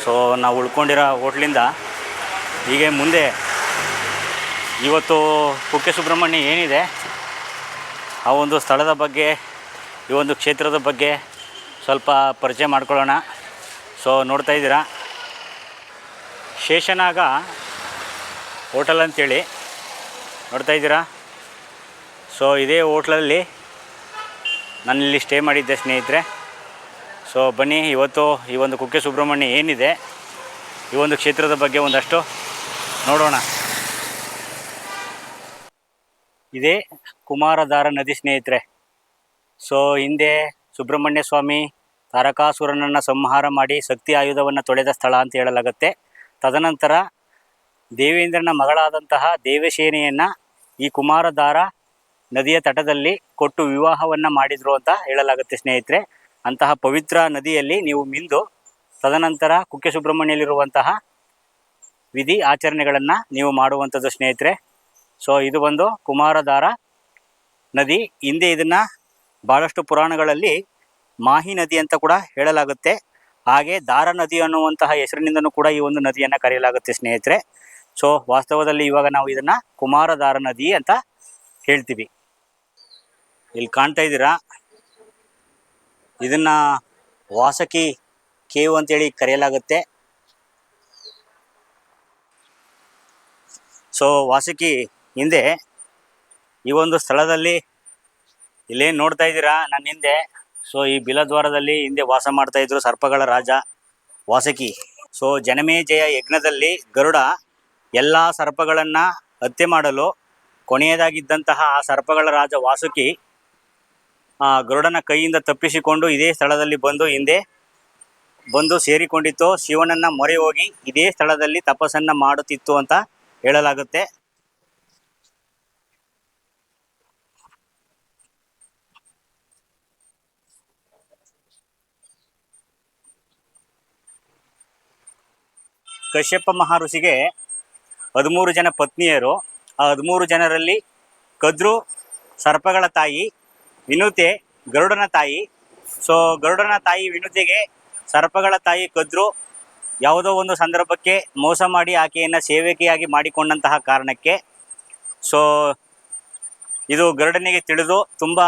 So ನಾವು ಉಳ್ಕೊಂಡಿರೋ ಹೋಟ್ಲಿಂದ ಹೀಗೆ ಮುಂದೆ ಇವತ್ತು ಕುಕ್ಕೆ ಸುಬ್ರಹ್ಮಣ್ಯ ಏನಿದೆ ಆ ಒಂದು ಸ್ಥಳದ ಬಗ್ಗೆ, ಈ ಒಂದು ಕ್ಷೇತ್ರದ ಬಗ್ಗೆ ಸ್ವಲ್ಪ ಪರಿಚಯ ಮಾಡ್ಕೊಳ್ಳೋಣ. ಸೊ ನೋಡ್ತಾ ಇದ್ದೀರಾ, ಶೇಷನಾಗ ಹೋಟೆಲ್ ಅಂತೇಳಿ ನೋಡ್ತಾ ಇದ್ದೀರಾ. ಸೊ ಇದೇ ಹೋಟ್ಲಲ್ಲಿ ನಾನಿಲ್ಲಿ ಸ್ಟೇ ಮಾಡಿದ್ದೆ ಸ್ನೇಹಿತರೆ. ಸೊ ಬನ್ನಿ, ಇವತ್ತು ಈ ಒಂದು ಕುಕ್ಕೆ ಸುಬ್ರಹ್ಮಣ್ಯ ಏನಿದೆ ಈ ಒಂದು ಕ್ಷೇತ್ರದ ಬಗ್ಗೆ ಒಂದಷ್ಟು ನೋಡೋಣ. ಇದೇ ಕುಮಾರಧಾರ ನದಿ ಸ್ನೇಹಿತರೆ. ಸೊ ಹಿಂದೆ ಸುಬ್ರಹ್ಮಣ್ಯ ಸ್ವಾಮಿ ತಾರಕಾಸುರನನ್ನು ಸಂಹಾರ ಮಾಡಿ ಶಕ್ತಿ ಆಯುಧವನ್ನು ತೊಳೆದ ಸ್ಥಳ ಅಂತ ಹೇಳಲಾಗುತ್ತೆ. ತದನಂತರ ದೇವೇಂದ್ರನ ಮಗಳಾದಂತಹ ದೇವಸೇನೆಯನ್ನು ಈ ಕುಮಾರಧಾರ ನದಿಯ ತಟದಲ್ಲಿ ಕೊಟ್ಟು ವಿವಾಹವನ್ನು ಮಾಡಿದರು ಅಂತ ಹೇಳಲಾಗುತ್ತೆ ಸ್ನೇಹಿತರೆ. ಅಂತಹ ಪವಿತ್ರ ನದಿಯಲ್ಲಿ ನೀವು ಮಿಂದು ತದನಂತರ ಕುಕ್ಕೆ ಸುಬ್ರಹ್ಮಣ್ಯಲ್ಲಿರುವಂತಹ ವಿಧಿ ಆಚರಣೆಗಳನ್ನು ನೀವು ಮಾಡುವಂಥದ್ದು ಸ್ನೇಹಿತರೆ. ಸೊ ಇದು ಒಂದು ಕುಮಾರಧಾರ ನದಿ. ಹಿಂದೆ ಇದನ್ನು ಭಾಳಷ್ಟು ಪುರಾಣಗಳಲ್ಲಿ ಮಾಹಿ ನದಿ ಅಂತ ಕೂಡ ಹೇಳಲಾಗುತ್ತೆ. ಹಾಗೆ ದಾರ ನದಿ ಅನ್ನುವಂತಹ ಹೆಸರಿನಿಂದನೂ ಕೂಡ ಈ ಒಂದು ನದಿಯನ್ನು ಕರೆಯಲಾಗುತ್ತೆ ಸ್ನೇಹಿತರೆ. ಸೊ ವಾಸ್ತವದಲ್ಲಿ ಇವಾಗ ನಾವು ಇದನ್ನು ಕುಮಾರಧಾರ ನದಿ ಅಂತ ಹೇಳ್ತೀವಿ. ಇಲ್ಲಿ ಕಾಣ್ತಾ ಇದ್ದೀರಾ, ಇದನ್ನು ವಾಸಕಿ ಕೇವ್ ಅಂತೇಳಿ ಕರೆಯಲಾಗುತ್ತೆ. ಸೊ ವಾಸಕಿ ಹಿಂದೆ ಈ ಒಂದು ಸ್ಥಳದಲ್ಲಿ ಇಲ್ಲೇನು ನೋಡ್ತಾ ಇದ್ದೀರಾ ನನ್ನ ಹಿಂದೆ, ಸೊ ಈ ಬಿಲದ್ವಾರದಲ್ಲಿ ಹಿಂದೆ ವಾಸ ಮಾಡ್ತಾ ಇದ್ರು ಸರ್ಪಗಳ ರಾಜ ವಾಸಕಿ. ಸೊ ಜನಮೇಜಯ ಯಜ್ಞದಲ್ಲಿ ಗರುಡ ಎಲ್ಲ ಸರ್ಪಗಳನ್ನು ಹತ್ಯೆ ಮಾಡಲು ಕೊನೆಯದಾಗಿದ್ದಂತಹ ಆ ಸರ್ಪಗಳ ರಾಜ ವಾಸುಕಿ ಗರುಡನ ಕೈಯಿಂದ ತಪ್ಪಿಸಿಕೊಂಡು ಇದೇ ಸ್ಥಳದಲ್ಲಿ ಹಿಂದೆ ಬಂದು ಸೇರಿಕೊಂಡಿತ್ತು. ಶಿವನನ್ನು ಮೊರೆ ಹೋಗಿ ಇದೇ ಸ್ಥಳದಲ್ಲಿ ತಪಸ್ಸನ್ನು ಮಾಡುತ್ತಿತ್ತು ಅಂತ ಹೇಳಲಾಗುತ್ತೆ. ಕಶ್ಯಪ ಮಹರ್ಷಿಗೆ 13 ಜನ ಪತ್ನಿಯರು. ಆ 13 ಜನರಲ್ಲಿ ಕದ್ರು ಸರ್ಪಗಳ ತಾಯಿ, ವಿನುತೆ ಗರುಡನ ತಾಯಿ. ಸೊ ಗರುಡನ ತಾಯಿ ವಿನುತೆಗೆ ಸರ್ಪಗಳ ತಾಯಿ ಕದ್ರು ಯಾವುದೋ ಒಂದು ಸಂದರ್ಭಕ್ಕೆ ಮೋಸ ಮಾಡಿ ಆಕೆಯನ್ನು ಸೇವಕಿಯಾಗಿ ಮಾಡಿಕೊಂಡಂತಹ ಕಾರಣಕ್ಕೆ ಸೊ ಇದು ಗರುಡನಿಗೆ ತಿಳಿದು ತುಂಬ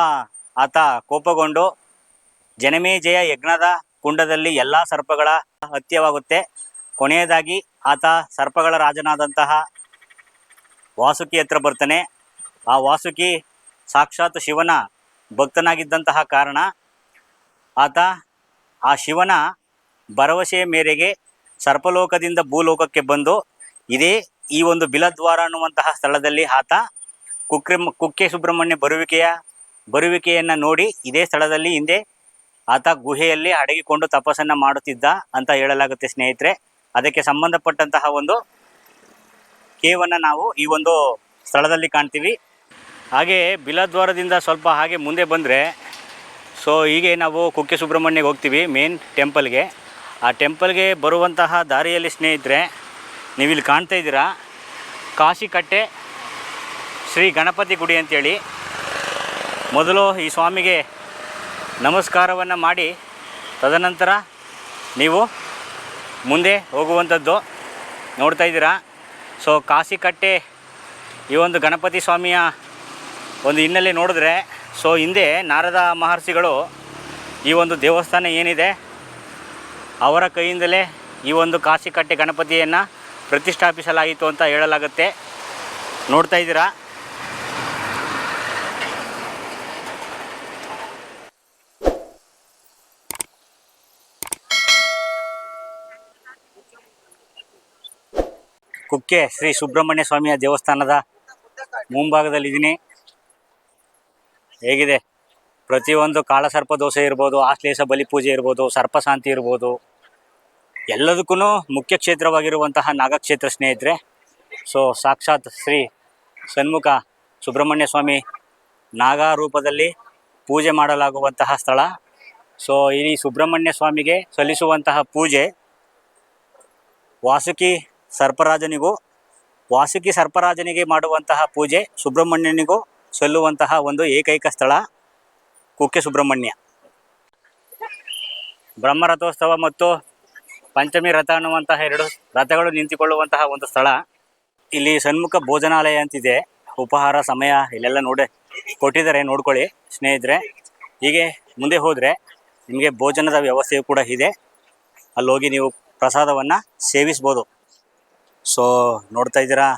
ಆತ ಕೋಪಗೊಂಡು ಜನಮೇಜಯ ಯಜ್ಞದ ಕುಂಡದಲ್ಲಿ ಎಲ್ಲ ಸರ್ಪಗಳ ಹತ್ಯವಾಗುತ್ತೆ. ಕೊನೆಯದಾಗಿ ಆತ ಸರ್ಪಗಳ ರಾಜನಾದಂತಹ ವಾಸುಕಿ ಹತ್ರ ಬರ್ತಾನೆ. ಆ ವಾಸುಕಿ ಸಾಕ್ಷಾತ್ ಶಿವನ ಭಕ್ತನಾಗಿದ್ದಂತಹ ಕಾರಣ ಆತ ಆ ಶಿವನ ಭರವಸೆಯ ಮೇರೆಗೆ ಸರ್ಪಲೋಕದಿಂದ ಭೂಲೋಕಕ್ಕೆ ಬಂದು ಈ ಒಂದು ಬಿಲದ್ವಾರ ಅನ್ನುವಂತಹ ಸ್ಥಳದಲ್ಲಿ ಆತ ಕುಕ್ಕೆ ಸುಬ್ರಹ್ಮಣ್ಯ ಬರುವಿಕೆಯನ್ನು ನೋಡಿ ಇದೇ ಸ್ಥಳದಲ್ಲಿ ಹಿಂದೆ ಆತ ಗುಹೆಯಲ್ಲಿ ಅಡಗಿಕೊಂಡು ತಪಸ್ಸನ್ನು ಮಾಡುತ್ತಿದ್ದ ಅಂತ ಹೇಳಲಾಗುತ್ತೆ ಸ್ನೇಹಿತರೆ. ಅದಕ್ಕೆ ಸಂಬಂಧಪಟ್ಟಂತಹ ಒಂದು ಕೇವನ್ನು ನಾವು ಈ ಒಂದು ಸ್ಥಳದಲ್ಲಿ ಕಾಣ್ತೀವಿ. ಹಾಗೆ ಬಿಲದ್ವಾರದಿಂದ ಸ್ವಲ್ಪ ಹಾಗೆ ಮುಂದೆ ಬಂದರೆ ಸೊ ಹೀಗೆ ನಾವು ಕುಕ್ಕೆ ಸುಬ್ರಹ್ಮಣ್ಯಗೆ ಹೋಗ್ತೀವಿ, ಮೇನ್ ಟೆಂಪಲ್ಗೆ. ಆ ಟೆಂಪಲ್ಗೆ ಬರುವಂತಹ ದಾರಿಯಲ್ಲಿ ಸ್ನೇಹಿತರೆ ನೀವಿಲ್ಲಿ ಕಾಣ್ತಾ ಇದ್ದೀರಾ, ಕಾಶಿಕಟ್ಟೆ ಶ್ರೀ ಗಣಪತಿ ಗುಡಿ ಅಂತೇಳಿ. ಮೊದಲು ಈ ಸ್ವಾಮಿಗೆ ನಮಸ್ಕಾರವನ್ನು ಮಾಡಿ ತದನಂತರ ನೀವು ಮುಂದೆ ಹೋಗುವಂಥದ್ದು ನೋಡ್ತಾ ಇದ್ದೀರಾ. ಸೊ ಕಾಶಿಕಟ್ಟೆ ಈ ಒಂದು ಗಣಪತಿ ಸ್ವಾಮಿಯ ಒಂದು ಹಿನ್ನೆಲೆ ನೋಡಿದ್ರೆ ಸೊ ಹಿಂದೆ ನಾರದ ಮಹರ್ಷಿಗಳು ಈ ಒಂದು ದೇವಸ್ಥಾನ ಏನಿದೆ ಅವರ ಕೈಯಿಂದಲೇ ಈ ಒಂದು ಕಾಶಿಕಟ್ಟೆ ಗಣಪತಿಯನ್ನು ಪ್ರತಿಷ್ಠಾಪಿಸಲಾಯಿತು ಅಂತ ಹೇಳಲಾಗುತ್ತೆ. ನೋಡ್ತಾ ಇದ್ದೀರಾ. ಕುಕ್ಕೆ ಶ್ರೀ ಸುಬ್ರಹ್ಮಣ್ಯ ಸ್ವಾಮಿಯ ದೇವಸ್ಥಾನದ ಮುಂಭಾಗದಲ್ಲಿದ್ದೀನಿ. ಹೇಗಿದೆ, ಪ್ರತಿಯೊಂದು ಕಾಳಸರ್ಪ ದೋಷ ಇರ್ಬೋದು, ಆಶ್ಲೇಷ ಬಲಿಪೂಜೆ ಇರ್ಬೋದು, ಸರ್ಪಶಾಂತಿ ಇರ್ಬೋದು, ಎಲ್ಲದಕ್ಕೂ ಮುಖ್ಯ ಕ್ಷೇತ್ರವಾಗಿರುವಂತಹ ನಾಗಕ್ಷೇತ್ರ ಸ್ನೇಹಿತರೆ. ಸೊ ಸಾಕ್ಷಾತ್ ಶ್ರೀ ಷಣ್ಮುಖ ಸುಬ್ರಹ್ಮಣ್ಯ ಸ್ವಾಮಿ ನಾಗ ರೂಪದಲ್ಲಿ ಪೂಜೆ ಮಾಡಲಾಗುವಂತಹ ಸ್ಥಳ. ಸೊ ಈ ಸುಬ್ರಹ್ಮಣ್ಯ ಸ್ವಾಮಿಗೆ ಸಲ್ಲಿಸುವಂತಹ ಪೂಜೆ ವಾಸುಕಿ ಸರ್ಪರಾಜನಿಗೆ ಮಾಡುವಂತಹ ಪೂಜೆ ಸುಬ್ರಹ್ಮಣ್ಯನಿಗೂ ಸಲ್ಲುವಂತಹ ಒಂದು ಏಕೈಕ ಸ್ಥಳ ಕುಕ್ಕೆ ಸುಬ್ರಹ್ಮಣ್ಯ. ಬ್ರಹ್ಮರಥೋತ್ಸವ ಮತ್ತು ಪಂಚಮಿ ರಥ ಅನ್ನುವಂತಹ 2 ರಥಗಳು ನಿಂತುಕೊಳ್ಳುವಂತಹ ಒಂದು ಸ್ಥಳ. ಇಲ್ಲಿ ಸನ್ಮುಖ ಭೋಜನಾಲಯ ಅಂತಿದೆ. ಉಪಹಾರ ಸಮಯ ಇಲ್ಲೆಲ್ಲ ಕೊಟ್ಟಿದ್ದಾರೆ, ನೋಡ್ಕೊಳ್ಳಿ ಸ್ನೇಹಿತರೆ. ಹೀಗೆ ಮುಂದೆ ಹೋದರೆ ನಿಮಗೆ ಭೋಜನದ ವ್ಯವಸ್ಥೆಯು ಕೂಡ ಇದೆ. ಅಲ್ಲಿ ಹೋಗಿ ನೀವು ಪ್ರಸಾದವನ್ನು ಸೇವಿಸ್ಬೋದು. ಸೊ ನೋಡ್ತಾ ಇದ್ದೀರಾ,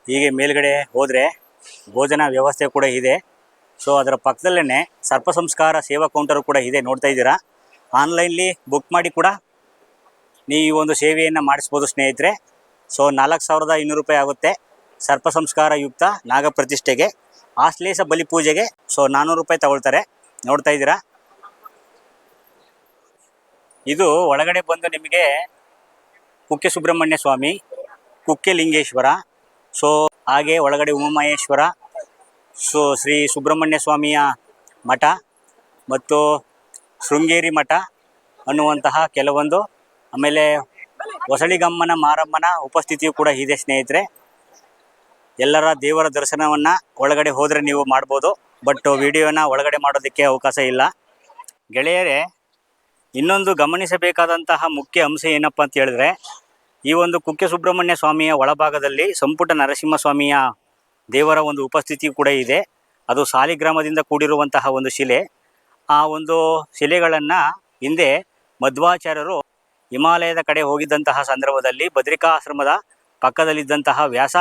ಹೀಗೆ ಮೇಲ್ಗಡೆ ಹೋದರೆ ಭೋಜನ ವ್ಯವಸ್ಥೆ ಕೂಡ ಇದೆ. ಸೊ ಅದರ ಪಕ್ಕದಲ್ಲೇ ಸರ್ಪ ಸಂಸ್ಕಾರ ಸೇವಾ ಕೌಂಟರು ಕೂಡ ಇದೆ, ನೋಡ್ತಾ ಇದ್ದೀರಾ. ಆನ್ಲೈನ್ಲಿ ಬುಕ್ ಮಾಡಿ ಕೂಡ ನೀವು ಈ ಒಂದು ಸೇವೆಯನ್ನು ಮಾಡಿಸ್ಬೋದು ಸ್ನೇಹಿತರೆ. ಸೊ 4,200 ರೂಪಾಯಿ ಆಗುತ್ತೆ ಸರ್ಪ ಸಂಸ್ಕಾರ ಯುಕ್ತ ನಾಗಪ್ರತಿಷ್ಠೆಗೆ. ಆಶ್ಲೇಷ ಬಲಿ ಪೂಜೆಗೆ 400 ರೂಪಾಯಿ ತಗೊಳ್ತಾರೆ, ನೋಡ್ತಾ ಇದ್ದೀರಾ. ಇದು ಒಳಗಡೆ ಬಂದು ನಿಮಗೆ ಕುಕ್ಕೆ ಸುಬ್ರಹ್ಮಣ್ಯ ಸ್ವಾಮಿ, ಕುಕ್ಕೆ ಲಿಂಗೇಶ್ವರ, ಸೊ ಹಾಗೆ ಒಳಗಡೆ ಉಮಾಮಹೇಶ್ವರ, ಸೊ ಶ್ರೀ ಸುಬ್ರಹ್ಮಣ್ಯ ಸ್ವಾಮಿಯ ಮಠ ಮತ್ತು ಶೃಂಗೇರಿ ಮಠ ಅನ್ನುವಂತಹ ಕೆಲವೊಂದು, ಆಮೇಲೆ ಹೊಸಳಿಗಮ್ಮನ ಮಾರಮ್ಮನ ಉಪಸ್ಥಿತಿಯು ಕೂಡ ಇದೆ ಸ್ನೇಹಿತರೆ. ಎಲ್ಲರ ದೇವರ ದರ್ಶನವನ್ನು ಒಳಗಡೆ ಹೋದರೆ ನೀವು ಮಾಡ್ಬೋದು, ಬಟ್ ವಿಡಿಯೋನ ಒಳಗಡೆ ಮಾಡೋದಕ್ಕೆ ಅವಕಾಶ ಇಲ್ಲ. ಗೆಳೆಯರೇ, ಇನ್ನೊಂದು ಗಮನಿಸಬೇಕಾದಂತಹ ಮುಖ್ಯ ಅಂಶ ಏನಪ್ಪ ಅಂತ ಹೇಳಿದ್ರೆ, ಈ ಒಂದು ಕುಕ್ಕೆ ಸುಬ್ರಹ್ಮಣ್ಯ ಸ್ವಾಮಿಯ ಒಳಭಾಗದಲ್ಲಿ ಸಂಪುಟ ನರಸಿಂಹಸ್ವಾಮಿಯ ದೇವರ ಒಂದು ಉಪಸ್ಥಿತಿ ಕೂಡ ಇದೆ. ಅದು ಸಾಲಿಗ್ರಾಮದಿಂದ ಕೂಡಿರುವಂತಹ ಒಂದು ಶಿಲೆ. ಆ ಒಂದು ಶಿಲೆಗಳನ್ನು ಹಿಂದೆ ಮಧ್ವಾಚಾರ್ಯರು ಹಿಮಾಲಯದ ಕಡೆ ಹೋಗಿದ್ದಂತಹ ಸಂದರ್ಭದಲ್ಲಿ ಬದ್ರಿಕಾ ಆಶ್ರಮದ ಪಕ್ಕದಲ್ಲಿದ್ದಂತಹ ವ್ಯಾಸ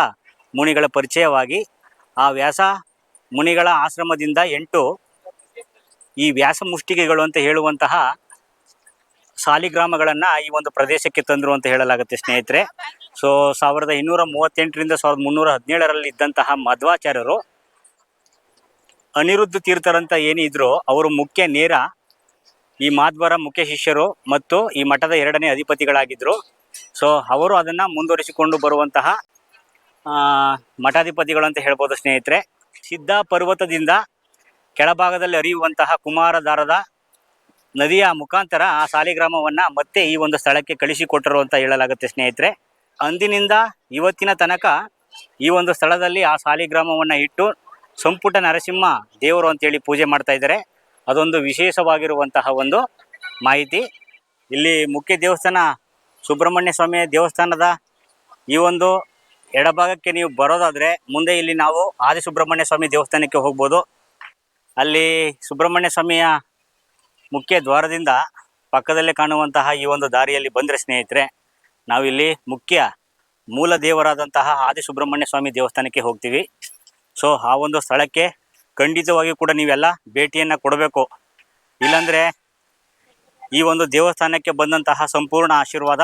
ಮುನಿಗಳ ಪರಿಚಯವಾಗಿ, ಆ ವ್ಯಾಸ ಮುನಿಗಳ ಆಶ್ರಮದಿಂದ 8 ಈ ವ್ಯಾಸ ಮುಷ್ಟಿಗೆಗಳು ಅಂತ ಹೇಳುವಂತಹ ಸಾಲಿಗ್ರಾಮಗಳನ್ನು ಈ ಒಂದು ಪ್ರದೇಶಕ್ಕೆ ತಂದರು ಅಂತ ಹೇಳಲಾಗುತ್ತೆ ಸ್ನೇಹಿತರೆ. ಸೊ 1238ರಿಂದ 1317ರಲ್ಲಿ ಇದ್ದಂತಹ ಮಧ್ವಾಚಾರ್ಯರು ಅನಿರುದ್ಧ ತೀರ್ಥರಂತ ಏನಿದ್ರು ಅವರು ನೇರ ಈ ಮಾಧ್ವರ ಮುಖ್ಯ ಶಿಷ್ಯರು ಮತ್ತು ಈ ಮಠದ 2ನೇ ಅಧಿಪತಿಗಳಾಗಿದ್ದರು. ಸೊ ಅವರು ಅದನ್ನು ಮುಂದುವರಿಸಿಕೊಂಡು ಬರುವಂತಹ ಮಠಾಧಿಪತಿಗಳು ಅಂತ ಹೇಳ್ಬೋದು ಸ್ನೇಹಿತರೆ. ಸಿದ್ಧ ಪರ್ವತದಿಂದ ಕೆಳಭಾಗದಲ್ಲಿ ಹರಿಯುವಂತಹ ಕುಮಾರಧಾರದ ನದಿಯ ಮುಖಾಂತರ ಆ ಸಾಲಿಗ್ರಾಮವನ್ನು ಮತ್ತೆ ಈ ಒಂದು ಸ್ಥಳಕ್ಕೆ ಕಳಿಸಿಕೊಟ್ಟರು ಅಂತ ಹೇಳಲಾಗುತ್ತೆ ಸ್ನೇಹಿತರೆ. ಅಂದಿನಿಂದ ಇವತ್ತಿನ ತನಕ ಈ ಒಂದು ಸ್ಥಳದಲ್ಲಿ ಆ ಸಾಲಿಗ್ರಾಮವನ್ನು ಇಟ್ಟು ಸಂಪುಟ ನರಸಿಂಹ ದೇವರು ಅಂತೇಳಿ ಪೂಜೆ ಮಾಡ್ತಾ ಇದ್ದಾರೆ. ಅದೊಂದು ವಿಶೇಷವಾಗಿರುವಂತಹ ಒಂದು ಮಾಹಿತಿ. ಇಲ್ಲಿ ಮುಖ್ಯ ದೇವಸ್ಥಾನ ಸುಬ್ರಹ್ಮಣ್ಯ ಸ್ವಾಮಿಯ ದೇವಸ್ಥಾನದ ಈ ಒಂದು ಎಡಭಾಗಕ್ಕೆ ನೀವು ಬರೋದಾದರೆ ಮುಂದೆ ಇಲ್ಲಿ ನಾವು ಆದಿ ಸುಬ್ರಹ್ಮಣ್ಯ ಸ್ವಾಮಿ ದೇವಸ್ಥಾನಕ್ಕೆ ಹೋಗ್ಬೋದು. ಅಲ್ಲಿ ಸುಬ್ರಹ್ಮಣ್ಯ ಸ್ವಾಮಿಯ ಮುಖ್ಯ ದ್ವಾರದಿಂದ ಪಕ್ಕದಲ್ಲೇ ಕಾಣುವಂತಹ ಈ ಒಂದು ದಾರಿಯಲ್ಲಿ ಬಂದರೆ ಸ್ನೇಹಿತರೆ, ನಾವಿಲ್ಲಿ ಮುಖ್ಯ ಮೂಲ ದೇವರಾದಂತಹ ಆದಿ ಸುಬ್ರಹ್ಮಣ್ಯ ಸ್ವಾಮಿ ದೇವಸ್ಥಾನಕ್ಕೆ ಹೋಗ್ತೀವಿ. ಸೊ ಆ ಒಂದು ಸ್ಥಳಕ್ಕೆ ಖಂಡಿತವಾಗಿ ಕೂಡ ನೀವೆಲ್ಲ ಭೇಟಿಯನ್ನು ಕೊಡಬೇಕು. ಇಲ್ಲಾಂದರೆ ಈ ಒಂದು ದೇವಸ್ಥಾನಕ್ಕೆ ಬಂದಂತಹ ಸಂಪೂರ್ಣ ಆಶೀರ್ವಾದ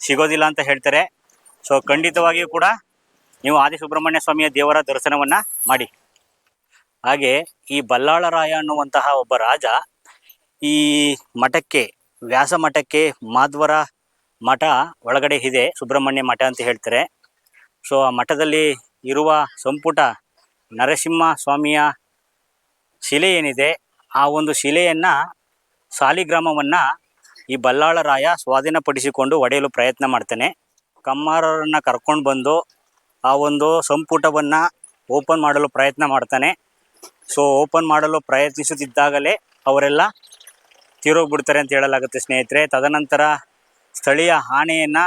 ಸಿಗೋದಿಲ್ಲ ಅಂತ ಹೇಳ್ತಾರೆ. ಸೊ ಖಂಡಿತವಾಗಿಯೂ ಕೂಡ ನೀವು ಆದಿ ಸುಬ್ರಹ್ಮಣ್ಯ ಸ್ವಾಮಿಯ ದೇವರ ದರ್ಶನವನ್ನು ಮಾಡಿ. ಹಾಗೆ ಈ ಬಲ್ಲಾಳರಾಯ ಅನ್ನುವಂತಹ ಒಬ್ಬ ರಾಜ ಈ ಮಠಕ್ಕೆ, ವ್ಯಾಸ ಮಠಕ್ಕೆ ಮಾಧ್ವರ ಮಠ ಒಳಗಡೆ ಇದೆ, ಸುಬ್ರಹ್ಮಣ್ಯ ಮಠ ಅಂತ ಹೇಳ್ತಾರೆ. ಸೊ ಆ ಮಠದಲ್ಲಿ ಇರುವ ಸಂಪುಟ ನರಸಿಂಹ ಸ್ವಾಮಿಯ ಶಿಲೆ ಏನಿದೆ, ಆ ಒಂದು ಶಿಲೆಯನ್ನು ಸಾಲಿಗ್ರಾಮವನ್ನು ಈ ಬಲ್ಲಾಳರಾಯ ಸ್ವಾಧೀನಪಡಿಸಿಕೊಂಡು ಒಡೆಯಲು ಪ್ರಯತ್ನ ಮಾಡ್ತಾನೆ. ಕಮ್ಮಾರರನ್ನು ಕರ್ಕೊಂಡು ಬಂದು ಆ ಒಂದು ಸಂಪುಟವನ್ನು ಓಪನ್ ಮಾಡಲು ಪ್ರಯತ್ನ ಮಾಡ್ತಾನೆ. ಸೊ ಓಪನ್ ಮಾಡಲು ಪ್ರಯತ್ನಿಸುತ್ತಿದ್ದಾಗಲೇ ಅವರೆಲ್ಲ ತೀರೋಗ್ಬಿಡ್ತಾರೆ ಅಂತ ಹೇಳಲಾಗುತ್ತೆ ಸ್ನೇಹಿತರೆ. ತದನಂತರ ಸ್ಥಳೀಯ ಆನೆಯನ್ನು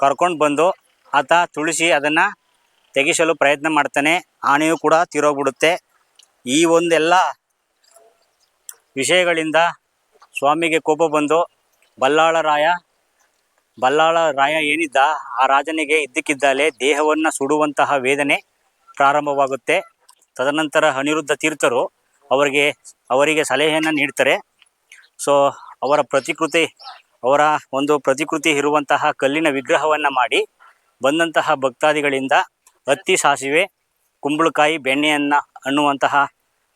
ಕರ್ಕೊಂಡು ಬಂದು ಆತ ತುಳಿಸಿ ಅದನ್ನು ತೆಗೆಸಲು ಪ್ರಯತ್ನ ಮಾಡ್ತಾನೆ. ಆನೆಯೂ ಕೂಡ ತೀರೋಗ್ಬಿಡುತ್ತೆ. ಈ ಒಂದೆಲ್ಲ ವಿಷಯಗಳಿಂದ ಸ್ವಾಮಿಗೆ ಕೋಪ ಬಂದು ಬಲ್ಲಾಳರಾಯ ಏನಿದ್ದ ಆ ರಾಜನಿಗೆ ಇದ್ದಕ್ಕಿದ್ದಲೇ ದೇಹವನ್ನು ಸುಡುವಂತಹ ವೇದನೆ ಪ್ರಾರಂಭವಾಗುತ್ತೆ. ತದನಂತರ ಅನಿರುದ್ಧ ತೀರ್ಥರು ಅವರಿಗೆ ಸಲಹೆಯನ್ನು ನೀಡ್ತಾರೆ. ಸೊ ಅವರ ಒಂದು ಪ್ರತಿಕೃತಿ ಇರುವಂತಹ ಕಲ್ಲಿನ ವಿಗ್ರಹವನ್ನು ಮಾಡಿ ಬಂದಂತಹ ಭಕ್ತಾದಿಗಳಿಂದ ಹತ್ತಿ, ಸಾಸಿವೆ, ಕುಂಬಳಕಾಯಿ, ಬೆಣ್ಣೆಯನ್ನು ಅನ್ನುವಂತಹ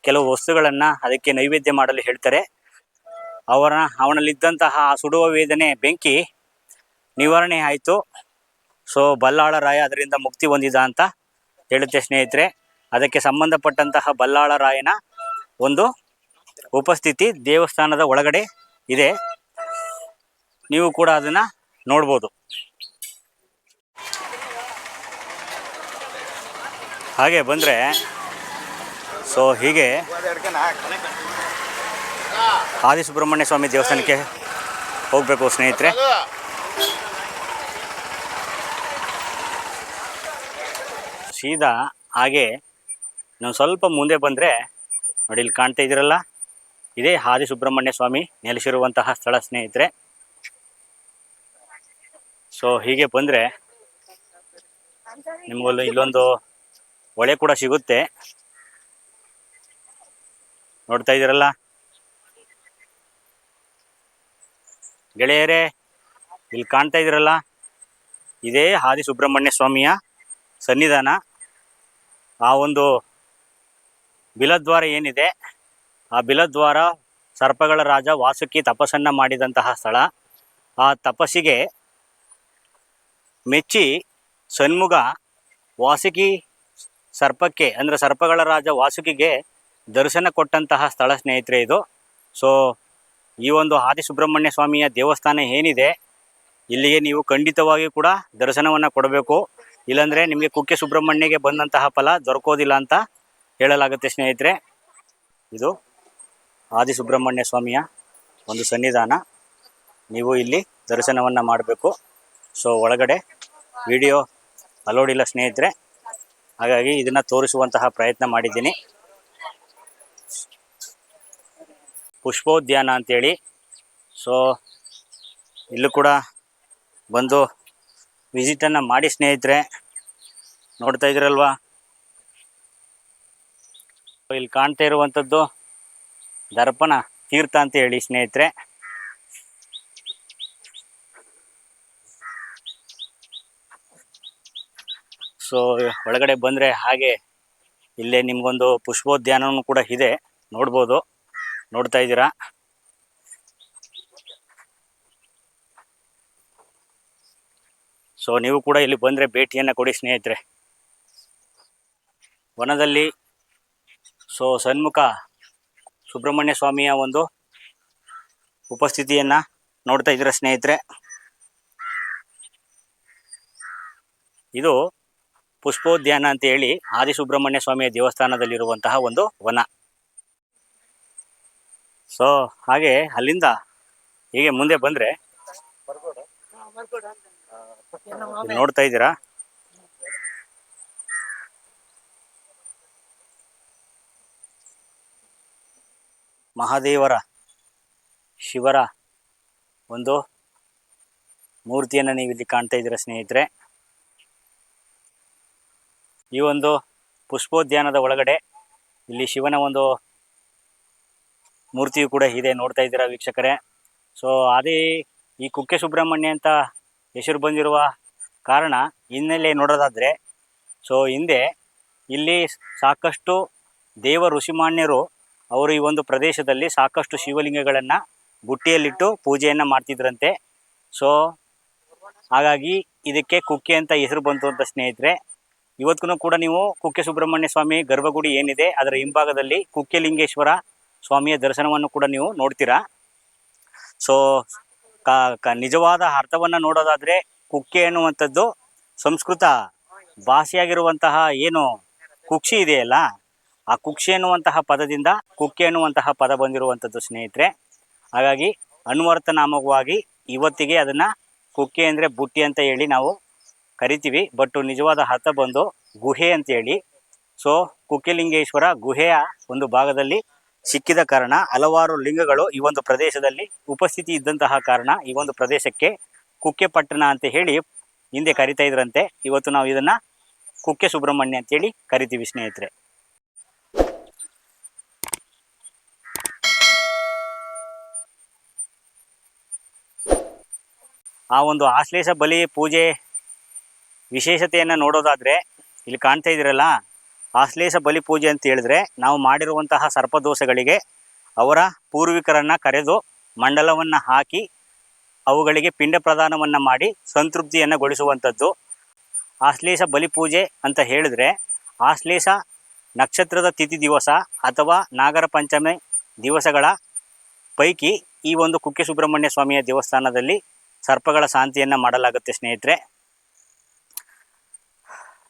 ಕೆಲವು ವಸ್ತುಗಳನ್ನು ಅದಕ್ಕೆ ನೈವೇದ್ಯ ಮಾಡಲು ಹೇಳ್ತಾರೆ. ಅವನಲ್ಲಿದ್ದಂತಹ ಆ ಸುಡುವ ವೇದನೆ ಬೆಂಕಿ ನಿವಾರಣೆ ಆಯಿತು. ಸೊ ಬಲ್ಲಾಳರಾಯ ಅದರಿಂದ ಮುಕ್ತಿ ಹೊಂದಿದ ಅಂತ ಹೇಳುತ್ತೆ ಸ್ನೇಹಿತರೆ. ಅದಕ್ಕೆ ಸಂಬಂಧಪಟ್ಟಂತಹ ಬಲ್ಲಾಳರಾಯನ ಒಂದು ಉಪಸ್ಥಿತಿ ದೇವಸ್ಥಾನದ ಒಳಗಡೆ ಇದೆ. ನೀವು ಕೂಡ ಅದನ್ನು ನೋಡ್ಬೋದು. ಹಾಗೆ ಬಂದರೆ ಸೊ ಹೀಗೆ ಆದಿ ಸುಬ್ರಹ್ಮಣ್ಯ ಸ್ವಾಮಿ ದೇವಸ್ಥಾನಕ್ಕೆ ಹೋಗಬೇಕು ಸ್ನೇಹಿತರೆ. ಸೀದಾ ಹಾಗೆ ನಾವು ಸ್ವಲ್ಪ ಮುಂದೆ ಬಂದರೆ ನೋಡಿ, ಇಲ್ಲಿ ಕಾಣ್ತಾ ಇದ್ದೀರಲ್ಲ, ಇದೇ ಆದಿ ಸುಬ್ರಹ್ಮಣ್ಯ ಸ್ವಾಮಿ ನೆಲೆಸಿರುವಂತಹ ಸ್ಥಳ ಸ್ನೇಹಿತರೆ. ಸೊ ಹೀಗೆ ಬಂದರೆ ನಿಮಗಲ್ಲಿ ಇಲ್ಲೊಂದು ಹೊಳೆ ಕೂಡ ಸಿಗುತ್ತೆ, ನೋಡ್ತಾ ಇದ್ದೀರಲ್ಲ ಗೆಳೆಯರೇ. ಇಲ್ಲಿ ಕಾಣ್ತಾ ಇದ್ದೀರಲ್ಲ, ಇದೇ ಆದಿ ಸುಬ್ರಹ್ಮಣ್ಯ ಸ್ವಾಮಿಯ ಸನ್ನಿಧಾನ. ಆ ಒಂದು ಬಿಲದ್ವಾರ ಏನಿದೆ, ಆ ಬಿಲದ್ವಾರ ಸರ್ಪಗಳ ರಾಜ ವಾಸುಕಿ ತಪಸ್ಸನ್ನು ಮಾಡಿದಂತಹ ಸ್ಥಳ. ಆ ತಪಸ್ಸಿಗೆ ಮೆಚ್ಚಿ ಸನ್ಮುಗ ವಾಸುಕಿ ಸರ್ಪಕ್ಕೆ, ಅಂದರೆ ಸರ್ಪಗಳ ರಾಜ ವಾಸುಕಿಗೆ ದರ್ಶನ ಕೊಟ್ಟಂತಹ ಸ್ಥಳ ಸ್ನೇಹಿತರೆ ಇದು. ಸೊ ಈ ಒಂದು ಆದಿ ಸುಬ್ರಹ್ಮಣ್ಯ ಸ್ವಾಮಿಯ ದೇವಸ್ಥಾನ ಏನಿದೆ, ಇಲ್ಲಿಗೆ ನೀವು ಖಂಡಿತವಾಗಿ ಕೂಡ ದರ್ಶನವನ್ನು ಕೊಡಬೇಕು. ಇಲ್ಲಾಂದರೆ ನಿಮಗೆ ಕುಕ್ಕೆ ಸುಬ್ರಹ್ಮಣ್ಯಗೆ ಬಂದಂತಹ ಫಲ ದೊರಕೋದಿಲ್ಲ ಅಂತ ಹೇಳಲಾಗುತ್ತೆ ಸ್ನೇಹಿತರೆ. ಇದು ಆದಿ ಸುಬ್ರಹ್ಮಣ್ಯ ಸ್ವಾಮಿಯ ಒಂದು ಸನ್ನಿಧಾನ, ನೀವು ಇಲ್ಲಿ ದರ್ಶನವನ್ನು ಮಾಡಬೇಕು. ಸೊ ಒಳಗಡೆ ವಿಡಿಯೋ ಅಲೋಡ್ ಇಲ್ಲ ಸ್ನೇಹಿತರೆ, ಹಾಗಾಗಿ ಇದನ್ನು ತೋರಿಸುವಂತಹ ಪ್ರಯತ್ನ ಮಾಡಿದ್ದೀನಿ. ಪುಷ್ಪೋದ್ಯಾನ ಅಂತೇಳಿ. ಸೊ ಇಲ್ಲೂ ಕೂಡ ಬಂದು ವಿಸಿಟನ್ನು ಮಾಡಿ ಸ್ನೇಹಿತರೆ. ನೋಡ್ತಾ ಇದ್ದೀರಲ್ವಾ, ಇಲ್ಲಿ ಕಾಣ್ತಾ ಇರುವಂಥದ್ದು ದರ್ಪಣ ತೀರ್ಥ ಅಂತ ಹೇಳಿ ಸ್ನೇಹಿತರೆ. ಸೊ ಒಳಗಡೆ ಬಂದರೆ ಹಾಗೆ ಇಲ್ಲೇ ನಿಮಗೊಂದು ಪುಷ್ಪೋದ್ಯಾನವೂ ಕೂಡ ಇದೆ, ನೋಡ್ಬೋದು, ನೋಡ್ತಾ ಇದ್ದೀರಾ. ಸೊ ನೀವು ಕೂಡ ಇಲ್ಲಿ ಬಂದರೆ ಭೇಟಿಯನ್ನು ಕೊಡಿ ಸ್ನೇಹಿತರೆ. ವನದಲ್ಲಿ ಸೊ ಸನ್ಮುಖ ಸುಬ್ರಹ್ಮಣ್ಯ ಸ್ವಾಮಿಯ ಒಂದು ಉಪಸ್ಥಿತಿಯನ್ನು ನೋಡ್ತಾ ಇದ್ದೀರಾ ಸ್ನೇಹಿತರೆ. ಇದು ಪುಷ್ಪೋದ್ಯಾನ ಅಂತ ಹೇಳಿ ಆದಿ ಸುಬ್ರಹ್ಮಣ್ಯ ಸ್ವಾಮಿಯ ದೇವಸ್ಥಾನದಲ್ಲಿರುವಂತಹ ಒಂದು ವನ. ಸೊ ಹಾಗೆ ಅಲ್ಲಿಂದ ಹೀಗೆ ಮುಂದೆ ಬಂದರೆ ನೋಡ್ತಾ ಇದ್ದೀರಾ, ಮಹಾದೇವರ ಶಿವರ ಒಂದು ಮೂರ್ತಿಯನ್ನು ನೀವು ಇಲ್ಲಿ ಕಾಣ್ತಾ ಇದ್ದೀರಾ ಸ್ನೇಹಿತರೆ. ಈ ಒಂದು ಪುಷ್ಪೋದ್ಯಾನದ ಒಳಗಡೆ ಇಲ್ಲಿ ಶಿವನ ಒಂದು ಮೂರ್ತಿಯು ಕೂಡ ಇದೆ, ನೋಡ್ತಾ ಇದ್ದೀರಾ ವೀಕ್ಷಕರೇ. ಸೊ ಅದೇ ಈ ಕುಕ್ಕೆ ಸುಬ್ರಹ್ಮಣ್ಯ ಅಂತ ಹೆಸರು ಬಂದಿರುವ ಕಾರಣ ಹಿನ್ನೆಲೆ ನೋಡೋದಾದರೆ, ಸೊ ಹಿಂದೆ ಇಲ್ಲಿ ಸಾಕಷ್ಟು ದೇವ ಋಷಿಮಾನ್ಯರು ಅವರು ಈ ಒಂದು ಪ್ರದೇಶದಲ್ಲಿ ಸಾಕಷ್ಟು ಶಿವಲಿಂಗಗಳನ್ನು ಬುಟ್ಟಿಯಲ್ಲಿಟ್ಟು ಪೂಜೆಯನ್ನು ಮಾಡ್ತಿದ್ರಂತೆ. ಸೊ ಹಾಗಾಗಿ ಇದಕ್ಕೆ ಕುಕ್ಕೆ ಅಂತ ಹೆಸರು ಬಂತು ಅಂತ ಸ್ನೇಹಿತರೆ. ಇವತ್ತಿಗೂ ಕೂಡ ನೀವು ಕುಕ್ಕೆ ಸುಬ್ರಹ್ಮಣ್ಯ ಸ್ವಾಮಿ ಗರ್ಭಗುಡಿ ಏನಿದೆ ಅದರ ಹಿಂಭಾಗದಲ್ಲಿ ಕುಕ್ಕೆ ಲಿಂಗೇಶ್ವರ ಸ್ವಾಮಿಯ ದರ್ಶನವನ್ನು ಕೂಡ ನೀವು ನೋಡ್ತೀರಾ. ಸೊ ನಿಜವಾದ ಅರ್ಥವನ್ನು ನೋಡೋದಾದರೆ ಕುಕ್ಕೆ ಅನ್ನುವಂಥದ್ದು ಸಂಸ್ಕೃತ ಭಾಷೆಯಾಗಿರುವಂತಹ ಏನು ಕುಕ್ಷಿ ಇದೆಯಲ್ಲ, ಆ ಕುಕ್ಷಿ ಅನ್ನುವಂತಹ ಪದದಿಂದ ಕುಕ್ಕೆ ಅನ್ನುವಂತಹ ಪದ ಬಂದಿರುವಂಥದ್ದು ಸ್ನೇಹಿತರೆ. ಹಾಗಾಗಿ ಅನ್ವರ್ಥನಾಮಕವಾಗಿ ಇವತ್ತಿಗೆ ಅದನ್ನು ಕುಕ್ಕೆ ಅಂದರೆ ಬುಟ್ಟಿ ಅಂತ ಹೇಳಿ ನಾವು ಕರಿತೀವಿ. ಬಟ್ ನಿಜವಾದ ಅರ್ಥ ಬಂದು ಗುಹೆ ಅಂತೇಳಿ. ಸೊ ಕುಕ್ಕೆಲಿಂಗೇಶ್ವರ ಗುಹೆಯ ಒಂದು ಭಾಗದಲ್ಲಿ ಸಿಕ್ಕಿದ ಕಾರಣ ಹಲವಾರು ಲಿಂಗಗಳು ಈ ಒಂದು ಪ್ರದೇಶದಲ್ಲಿ ಉಪಸ್ಥಿತಿ ಇದ್ದಂತಹ ಕಾರಣ ಈ ಒಂದು ಪ್ರದೇಶಕ್ಕೆ ಕುಕ್ಕೆ ಪಟ್ಟಣ ಅಂತ ಹೇಳಿ ಹಿಂದೆ ಕರಿತಾ ಇದ್ರಂತೆ. ಇವತ್ತು ನಾವು ಇದನ್ನು ಕುಕ್ಕೆ ಸುಬ್ರಹ್ಮಣ್ಯ ಅಂತೇಳಿ ಕರಿತೀವಿ ಸ್ನೇಹಿತರೆ. ಆ ಒಂದು ಆಶ್ಲೇಷ ಬಲಿ ಪೂಜೆ ವಿಶೇಷತೆಯನ್ನು ನೋಡೋದಾದರೆ ಇಲ್ಲಿ ಕಾಣ್ತಾ ಇದ್ದೀರಲ್ಲ, ಆಶ್ಲೇಷ ಬಲಿ ಪೂಜೆ ಅಂತ ಹೇಳಿದ್ರೆ ನಾವು ಮಾಡಿರುವಂತಹ ಸರ್ಪದೋಷಗಳಿಗೆ ಅವರ ಪೂರ್ವಿಕರನ್ನು ಕರೆದು ಮಂಡಲವನ್ನು ಹಾಕಿ ಅವುಗಳಿಗೆ ಪಿಂಡ ಪ್ರದಾನವನ್ನು ಮಾಡಿ ಸಂತೃಪ್ತಿಯನ್ನು ಗೊಳಿಸುವಂಥದ್ದು. ಆಶ್ಲೇಷ ಬಲಿ ಪೂಜೆ ಅಂತ ಹೇಳಿದ್ರೆ ಆಶ್ಲೇಷ ನಕ್ಷತ್ರದ ತಿಥಿ ದಿವಸ ಅಥವಾ ನಾಗರ ಪಂಚಮಿ ದಿವಸಗಳ ಪೈಕಿ ಈ ಒಂದು ಕುಕ್ಕೆ ಸುಬ್ರಹ್ಮಣ್ಯ ಸ್ವಾಮಿಯ ದೇವಸ್ಥಾನದಲ್ಲಿ ಸರ್ಪಗಳ ಶಾಂತಿಯನ್ನು ಮಾಡಲಾಗುತ್ತೆ ಸ್ನೇಹಿತರೆ.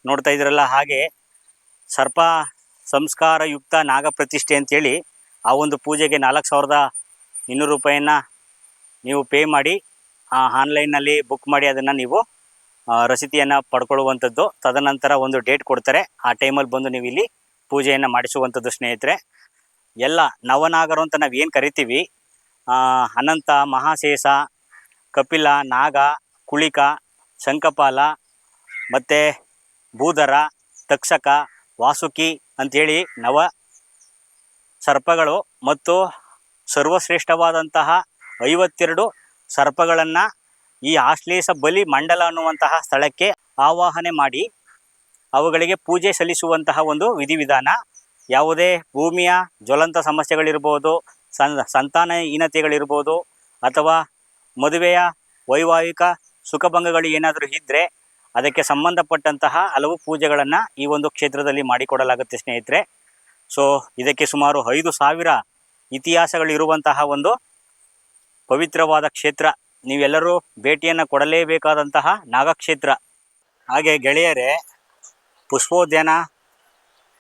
ನೋಡ್ತಾ ಇದ್ರಲ್ಲ, ಹಾಗೆ ಸರ್ಪ ಸಂಸ್ಕಾರಯುಕ್ತ ನಾಗ ಪ್ರತಿಷ್ಠೆ ಅಂತೇಳಿ ಆ ಒಂದು ಪೂಜೆಗೆ 4200 ರೂಪಾಯಿಯನ್ನು ನೀವು ಪೇ ಮಾಡಿ ಆನ್ಲೈನಲ್ಲಿ ಬುಕ್ ಮಾಡಿ ಅದನ್ನು ನೀವು ರಸೀತಿಯನ್ನು ಪಡ್ಕೊಳ್ಳುವಂಥದ್ದು. ತದನಂತರ ಒಂದು ಡೇಟ್ ಕೊಡ್ತಾರೆ, ಆ ಟೈಮಲ್ಲಿ ಬಂದು ನೀವು ಇಲ್ಲಿ ಪೂಜೆಯನ್ನು ಮಾಡಿಸುವಂಥದ್ದು ಸ್ನೇಹಿತರೆ. ಎಲ್ಲ ನವನಾಗರು ಅಂತ ನಾವು ಏನು ಕರಿತೀವಿ, ಅನಂತ, ಮಹಾಶೇಷ, ಕಪಿಲ, ನಾಗ, ಕುಳಿಕ, ಶಂಖಪಾಲ ಮತ್ತು ಭೂಧರ, ತಕ್ಷಕ, ವಾಸುಕಿ ಅಂಥೇಳಿ ನವ ಸರ್ಪಗಳು ಮತ್ತು ಸರ್ವಶ್ರೇಷ್ಠವಾದಂತಹ 52 ಸರ್ಪಗಳನ್ನು ಈ ಆಶ್ಲೇಷ ಬಲಿ ಮಂಡಲ ಅನ್ನುವಂತಹ ಸ್ಥಳಕ್ಕೆ ಆವಾಹನೆ ಮಾಡಿ ಅವುಗಳಿಗೆ ಪೂಜೆ ಸಲ್ಲಿಸುವಂತಹ ಒಂದು ವಿಧಿವಿಧಾನ. ಯಾವುದೇ ಭೂಮಿಯ ಜ್ವಲಂತ ಸಮಸ್ಯೆಗಳಿರ್ಬೋದು, ಸಂತಾನಹೀನತೆಗಳಿರ್ಬೋದು, ಅಥವಾ ಮದುವೆಯ ವೈವಾಹಿಕ ಸುಖಭಂಗಗಳು ಏನಾದರೂ ಇದ್ದರೆ ಅದಕ್ಕೆ ಸಂಬಂಧಪಟ್ಟಂತಹ ಹಲವು ಪೂಜೆಗಳನ್ನು ಈ ಒಂದು ಕ್ಷೇತ್ರದಲ್ಲಿ ಮಾಡಿಕೊಡಲಾಗುತ್ತೆ ಸ್ನೇಹಿತರೆ. ಸೊ ಇದಕ್ಕೆ ಸುಮಾರು 5,000 ಇತಿಹಾಸಗಳಿರುವಂತಹ ಒಂದು ಪವಿತ್ರವಾದ ಕ್ಷೇತ್ರ. ನೀವೆಲ್ಲರೂ ಭೇಟಿಯನ್ನು ಕೊಡಲೇಬೇಕಾದಂತಹ ನಾಗಕ್ಷೇತ್ರ. ಹಾಗೆ ಗೆಳೆಯರೇ, ಪುಷ್ಪೋದ್ಯಾನ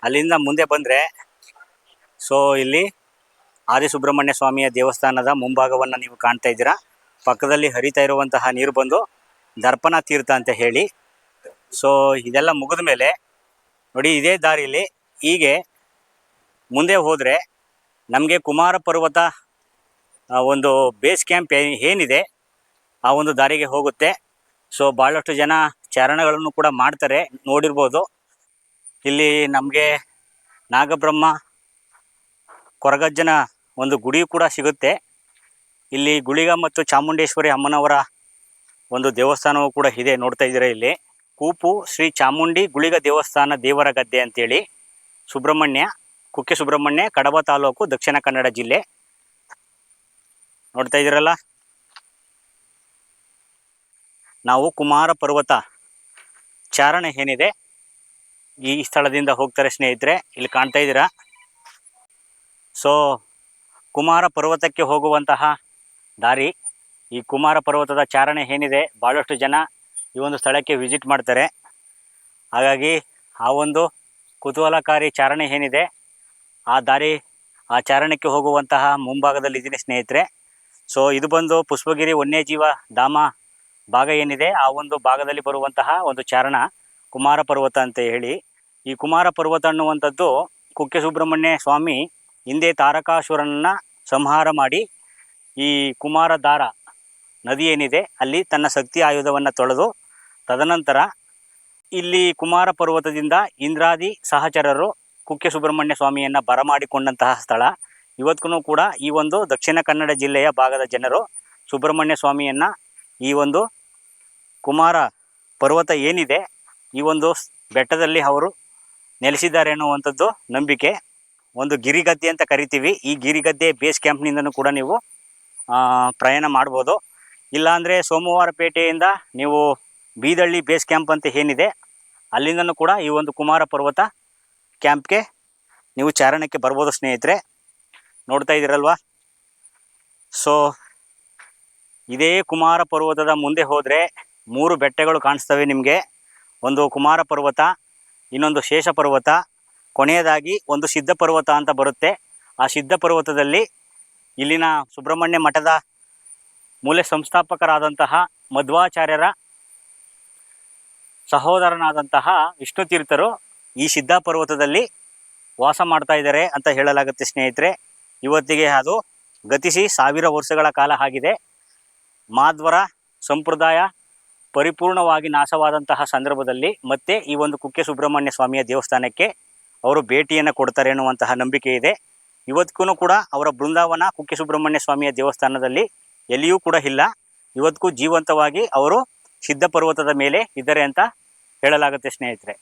ಅಲ್ಲಿಂದ ಮುಂದೆ ಬಂದರೆ ಸೊ ಇಲ್ಲಿ ಆದಿಸುಬ್ರಹ್ಮಣ್ಯ ಸ್ವಾಮಿಯ ದೇವಸ್ಥಾನದ ಮುಂಭಾಗವನ್ನು ನೀವು ಕಾಣ್ತಾ ಇದ್ದೀರಾ. ಪಕ್ಕದಲ್ಲಿ ಹರಿತಾ ಇರುವಂತಹ ನೀರು ಬಂದು ದರ್ಪಣ ತೀರ್ಥ ಅಂತ ಹೇಳಿ. ಸೊ ಇದೆಲ್ಲ ಮುಗಿದ ಮೇಲೆ ನೋಡಿ, ಇದೇ ದಾರಿಯಲ್ಲಿ ಹೀಗೆ ಮುಂದೆ ಹೋದರೆ ನಮಗೆ ಕುಮಾರ ಪರ್ವತ ಒಂದು ಬೇಸ್ ಕ್ಯಾಂಪ್ ಏನಿದೆ ಆ ಒಂದು ದಾರಿಗೆ ಹೋಗುತ್ತೆ. ಸೊ ಭಾಳಷ್ಟು ಜನ ಚಾರಣಗಳನ್ನು ಕೂಡ ಮಾಡ್ತಾರೆ, ನೋಡಿರ್ಬೋದು. ಇಲ್ಲಿ ನಮಗೆ ನಾಗಬ್ರಹ್ಮ ಕೊರಗಜ್ಜನ ಒಂದು ಗುಡಿಯು ಕೂಡ ಸಿಗುತ್ತೆ. ಇಲ್ಲಿ ಗುಳಿಗ ಮತ್ತು ಚಾಮುಂಡೇಶ್ವರಿ ಅಮ್ಮನವರ ಒಂದು ದೇವಸ್ಥಾನವೂ ಕೂಡ ಇದೆ, ನೋಡ್ತಾ ಇದ್ದೀರಾ. ಇಲ್ಲಿ ಕೂಪು ಶ್ರೀ ಚಾಮುಂಡಿ ಗುಳಿಗ ದೇವಸ್ಥಾನ ದೇವರ ಗದ್ದೆ ಅಂತೇಳಿ, ಸುಬ್ರಹ್ಮಣ್ಯ, ಕುಕ್ಕೆ ಸುಬ್ರಹ್ಮಣ್ಯ, ಕಡಬ ತಾಲೂಕು, ದಕ್ಷಿಣ ಕನ್ನಡ ಜಿಲ್ಲೆ. ನೋಡ್ತಾ ಇದ್ದೀರಲ್ಲ, ನಾವು ಕುಮಾರ ಪರ್ವತ ಚಾರಣ ಏನಿದೆ ಈ ಸ್ಥಳದಿಂದ ಹೋಗ್ತಾರೆ ಸ್ನೇಹಿತರೆ. ಇಲ್ಲಿ ಕಾಣ್ತಾ ಇದ್ದೀರಾ. ಸೊ ಕುಮಾರ ಪರ್ವತಕ್ಕೆ ಹೋಗುವಂತಹ ದಾರಿ, ಈ ಕುಮಾರ ಪರ್ವತದ ಚಾರಣೆ ಏನಿದೆ, ಭಾಳಷ್ಟು ಜನ ಈ ಒಂದು ಸ್ಥಳಕ್ಕೆ ವಿಸಿಟ್ ಮಾಡ್ತಾರೆ. ಹಾಗಾಗಿ ಆ ಒಂದು ಕುತೂಹಲಕಾರಿ ಚಾರಣೆ ಏನಿದೆ ಆ ದಾರಿ, ಆ ಚಾರಣಕ್ಕೆ ಹೋಗುವಂತಹ ಮುಂಭಾಗದಲ್ಲಿದ್ದೀನಿ ಸ್ನೇಹಿತರೆ. ಸೊ ಇದು ಬಂದು ಪುಷ್ಪಗಿರಿ ವನ್ಯಜೀವ ಧಾಮ ಭಾಗ ಏನಿದೆ ಆ ಒಂದು ಭಾಗದಲ್ಲಿ ಬರುವಂತಹ ಒಂದು ಚಾರಣ ಕುಮಾರ ಪರ್ವತ ಅಂತ ಹೇಳಿ. ಈ ಕುಮಾರ ಪರ್ವತ ಅನ್ನುವಂಥದ್ದು ಕುಕ್ಕೆ ಸುಬ್ರಹ್ಮಣ್ಯ ಸ್ವಾಮಿ ಹಿಂದೆ ತಾರಕಾಸುರನನ್ನು ಸಂಹಾರ ಮಾಡಿ ಈ ಕುಮಾರಧಾರ ನದಿ ಏನಿದೆ ಅಲ್ಲಿ ತನ್ನ ಶಕ್ತಿ ಆಯುಧವನ್ನು ತೊಳೆದು, ತದನಂತರ ಇಲ್ಲಿ ಕುಮಾರ ಪರ್ವತದಿಂದ ಇಂದ್ರಾದಿ ಸಹಚರರು ಕುಕ್ಕೆ ಸುಬ್ರಹ್ಮಣ್ಯ ಸ್ವಾಮಿಯನ್ನು ಬರಮಾಡಿಕೊಂಡಂತಹ ಸ್ಥಳ. ಇವತ್ತಿಗೂ ಕೂಡ ಈ ಒಂದು ದಕ್ಷಿಣ ಕನ್ನಡ ಜಿಲ್ಲೆಯ ಭಾಗದ ಜನರು ಸುಬ್ರಹ್ಮಣ್ಯ ಸ್ವಾಮಿಯನ್ನು ಈ ಒಂದು ಕುಮಾರ ಪರ್ವತ ಏನಿದೆ ಈ ಒಂದು ಬೆಟ್ಟದಲ್ಲಿ ಅವರು ನೆಲೆಸಿದ್ದಾರೆ ಅನ್ನುವಂಥದ್ದು ನಂಬಿಕೆ. ಒಂದು ಗಿರಿಗದ್ದೆ ಅಂತ ಕರಿತೀವಿ. ಈ ಗಿರಿಗದ್ದೆ ಬೇಸ್ ಕ್ಯಾಂಪ್ನಿಂದನೂ ಕೂಡ ನೀವು ಪ್ರಯಾಣ ಮಾಡ್ಬೋದು. ಇಲ್ಲಾಂದರೆ ಸೋಮವಾರಪೇಟೆಯಿಂದ ನೀವು ಬೀದಳ್ಳಿ ಬೇಸ್ ಕ್ಯಾಂಪ್ ಅಂತ ಏನಿದೆ ಅಲ್ಲಿಂದನೂ ಕೂಡ ಈ ಒಂದು ಕುಮಾರ ಪರ್ವತ ಕ್ಯಾಂಪ್ಗೆ ನೀವು ಚಾರಣಕ್ಕೆ ಬರ್ಬೋದು ಸ್ನೇಹಿತರೆ. ನೋಡ್ತಾ ಇದ್ದೀರಲ್ವ. ಸೊ ಇದೇ ಕುಮಾರ ಪರ್ವತದ ಮುಂದೆ ಹೋದರೆ 3 ಬೆಟ್ಟಗಳು ಕಾಣಿಸ್ತವೆ ನಿಮಗೆ. ಒಂದು ಕುಮಾರ ಪರ್ವತ, ಇನ್ನೊಂದು ಶೇಷ ಪರ್ವತ, ಕೊನೆಯದಾಗಿ ಒಂದು ಸಿದ್ಧ ಪರ್ವತ ಅಂತ ಬರುತ್ತೆ. ಆ ಸಿದ್ಧ ಪರ್ವತದಲ್ಲಿ ಇಲ್ಲಿನ ಸುಬ್ರಹ್ಮಣ್ಯ ಮಠದ ಮೂಲ ಸಂಸ್ಥಾಪಕರಾದಂತಹ ಮಧ್ವಾಚಾರ್ಯರ ಸಹೋದರನಾದಂತಹ ವಿಷ್ಣು ತೀರ್ಥರು ಈ ಸಿದ್ಧ ಪರ್ವತದಲ್ಲಿ ವಾಸ ಮಾಡ್ತಾ ಇದ್ದಾರೆ ಅಂತ ಹೇಳಲಾಗುತ್ತೆ ಸ್ನೇಹಿತರೆ. ಇವತ್ತಿಗೆ ಅದು ಗತಿಸಿ 1000 ವರ್ಷಗಳ ಕಾಲ ಆಗಿದೆ. ಮಾಧ್ವರ ಸಂಪ್ರದಾಯ ಪರಿಪೂರ್ಣವಾಗಿ ನಾಶವಾದಂತಹ ಸಂದರ್ಭದಲ್ಲಿ ಮತ್ತೆ ಈ ಒಂದು ಕುಕ್ಕೆ ಸುಬ್ರಹ್ಮಣ್ಯ ಸ್ವಾಮಿಯ ದೇವಸ್ಥಾನಕ್ಕೆ ಅವರು ಭೇಟಿಯನ್ನು ಕೊಡ್ತಾರೆ ಎನ್ನುವಂತಹ ನಂಬಿಕೆ ಇದೆ. ಇವತ್ತಿಗೂ ಕೂಡ ಅವರ ಬೃಂದಾವನ ಕುಕ್ಕೆ ಸುಬ್ರಹ್ಮಣ್ಯ ಸ್ವಾಮಿಯ ದೇವಸ್ಥಾನದಲ್ಲಿ ಎಲ್ಲಿಯೂ ಕೂಡ ಇಲ್ಲ. ಇವತ್ತಿಗೂ ಜೀವಂತವಾಗಿ ಅವರು ಸಿದ್ಧ ಪರ್ವತದ ಮೇಲೆ ಇದ್ದಾರೆ ಅಂತ ಹೇಳಲಾಗುತ್ತೆ ಸ್ನೇಹಿತರೆ.